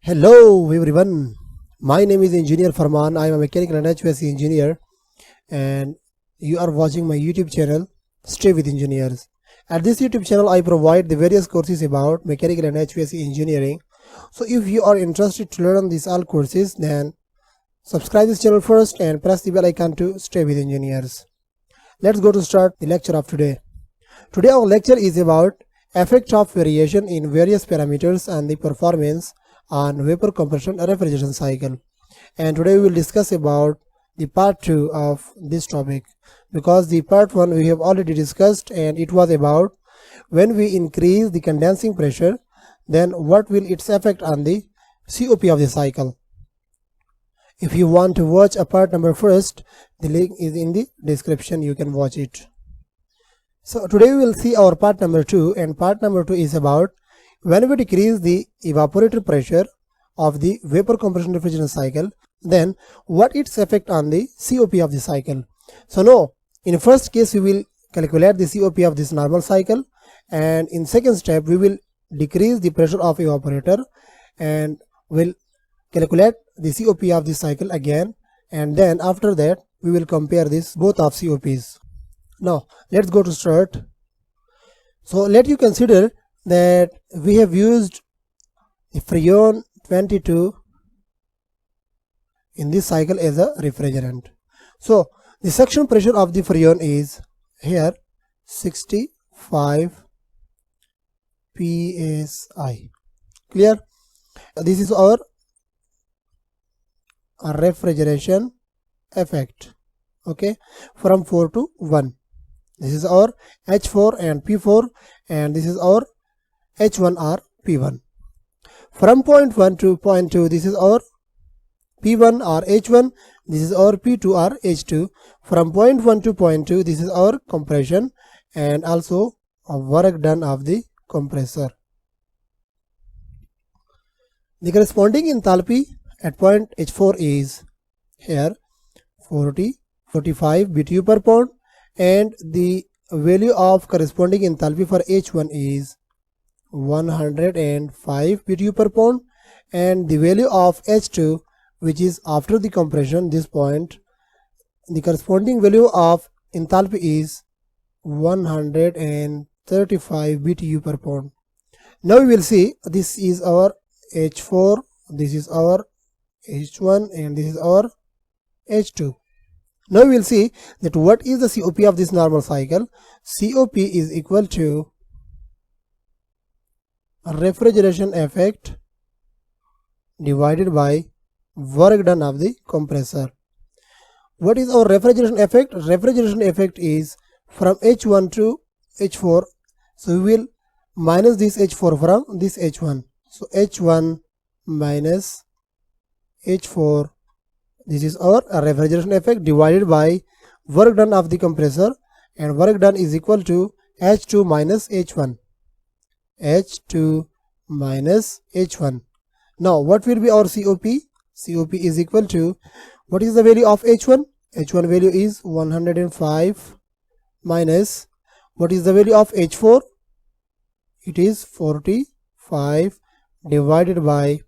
Hello everyone, my name is Engineer Farman. I am a mechanical and HVAC engineer and you are watching my YouTube channel Stay with Engineers. At this YouTube channel I provide the various courses about mechanical and HVAC engineering. So if you are interested to learn these all courses, then subscribe this channel first and press the bell icon to stay with engineers. Let's go to start the lecture of today. Today our lecture is about effect of variation in various parameters and the performance on vapor compression refrigeration cycle. And today we will discuss about the part 2 of this topic, because the part 1 we have already discussed and it was about when we increase the condensing pressure, then what will its effect on the COP of the cycle. If you want to watch a part number first, the link is in the description, you can watch it. So today we will see our part number 2, and part number 2 is about when we decrease the evaporator pressure of the vapor compression refrigeration cycle, then what its effect on the COP of the cycle. So now in first case we will calculate the COP of this normal cycle, and in second step we will decrease the pressure of evaporator and will calculate the COP of this cycle again, and then after that we will compare this both of COPs. Now let's go to start. So let you consider that we have used the Freon 22 in this cycle as a refrigerant. So the suction pressure of the Freon is here 65 psi. Clear? This is our refrigeration effect, okay, from 4 to 1. This is our H4 and P4, and this is our H1 or P1. From point 1 to point 2, this is our P1 or H1, this is our P2 or H2. From point 1 to point 2, this is our compression and also a work done of the compressor. The corresponding enthalpy at point H4 is here 45 BTU per pound, and the value of corresponding enthalpy for H1 is 105 BTU per pound, and the value of H2, which is after the compression, this point, the corresponding value of enthalpy is 135 BTU per pound. Now we will see, this is our H4, this is our H1, and this is our H2. Now we will see that what is the COP of this normal cycle. COP is equal to refrigeration effect divided by work done of the compressor. What is our refrigeration effect? Refrigeration effect is from H1 to H4. So we will minus this H4 from this H1. So H1 minus H4. This is our refrigeration effect divided by work done of the compressor, and work done is equal to H2 minus H1. H2 minus H1. Now what will be our COP? COP is equal to, what is the value of H1? H1 value is 105 minus, what is the value of H4? It is 45 divided by,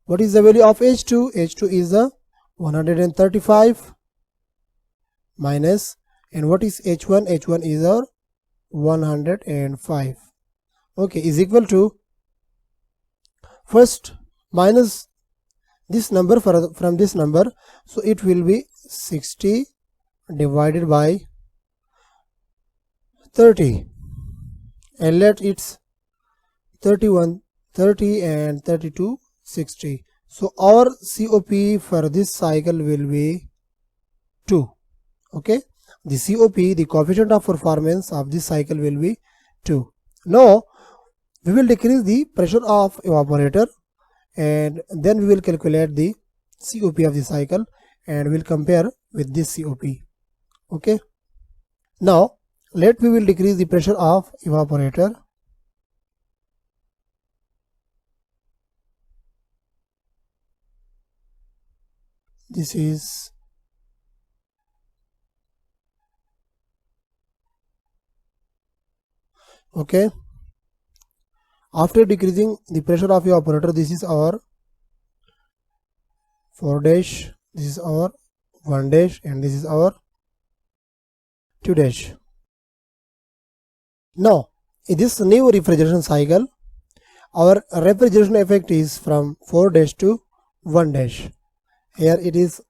what is the value of H2? H2 is the 135 minus, and what is H1? H1 is our 105. Okay, is equal to, first minus this number from this number, so it will be 60 divided by 30, and let it's 31 30 and 32 60. So our COP for this cycle will be 2. Okay, the COP, the coefficient of performance of this cycle will be 2. Now we will decrease the pressure of evaporator, and then we will calculate the COP of the cycle and we'll compare with this COP. Okay, now we will decrease the pressure of evaporator. This is okay. After decreasing the pressure of evaporator, this is our 4 dash, this is our 1 dash, and this is our 2 dash. Now in this new refrigeration cycle, our refrigeration effect is from 4 dash to 1 dash. Here it is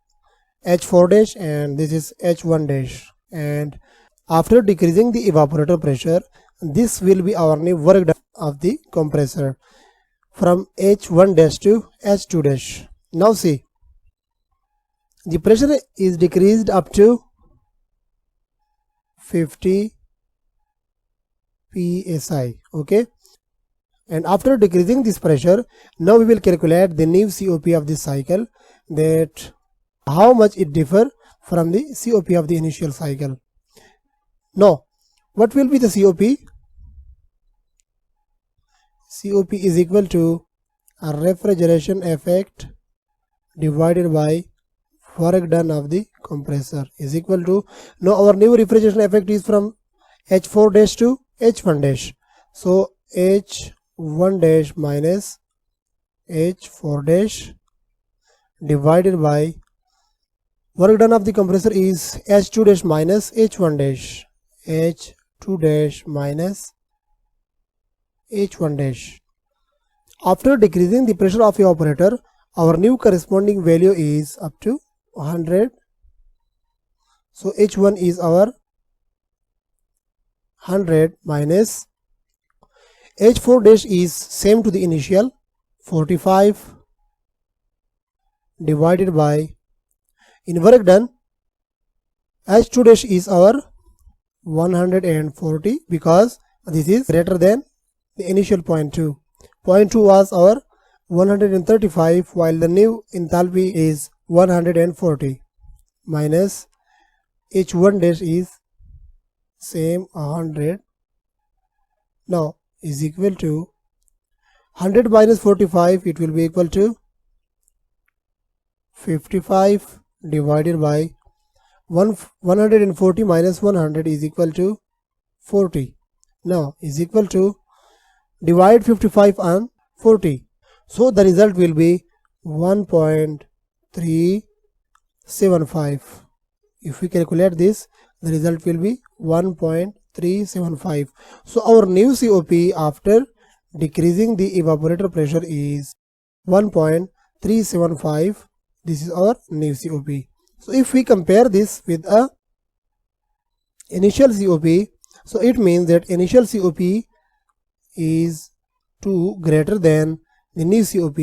H4 dash and this is H1 dash, and after decreasing the evaporator pressure, this will be our new work done of the compressor from H1 dash to H2 dash. Now see, the pressure is decreased up to 50 psi, okay, and after decreasing this pressure, now we will calculate the new COP of this cycle, that how much it differ from the COP of the initial cycle. Now what will be the COP? COP is equal to a refrigeration effect divided by work done of the compressor is equal to, now our new refrigeration effect is from H4 dash to H1 dash. So H1 dash minus H4 dash divided by work done of the compressor is H2 dash minus H1 dash. H2 dash minus H1 dash. After decreasing the pressure of evaporator, our new corresponding value is up to 100. So H1 is our 100 minus H4 dash is same to the initial 45 divided by, in work done, H2 dash is our 140 because this is greater than the initial point 2. Point 2 was our 135 while the new enthalpy is 140 minus H1 dash is same 100. Now is equal to 100 minus 45, it will be equal to 55 divided by 140 minus 100 is equal to 40. Now is equal to divide 55 on 40. So the result will be 1.375. If we calculate this, the result will be 1.375. So our new COP after decreasing the evaporator pressure is 1.375. This is our new COP. So if we compare this with a initial COP, so it means that initial COP is 2 greater than the new COP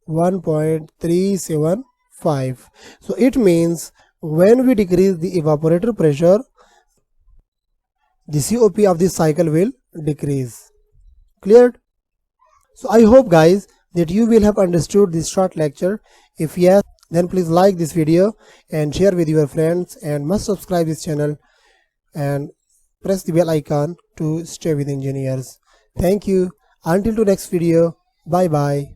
1.375. So it means when we decrease the evaporator pressure, the COP of this cycle will decrease. Cleared? So I hope guys that you will have understood this short lecture. If yes, then please like this video and share with your friends, and must subscribe this channel and press the bell icon to stay with engineers. Thank you. Until the next video. Bye bye.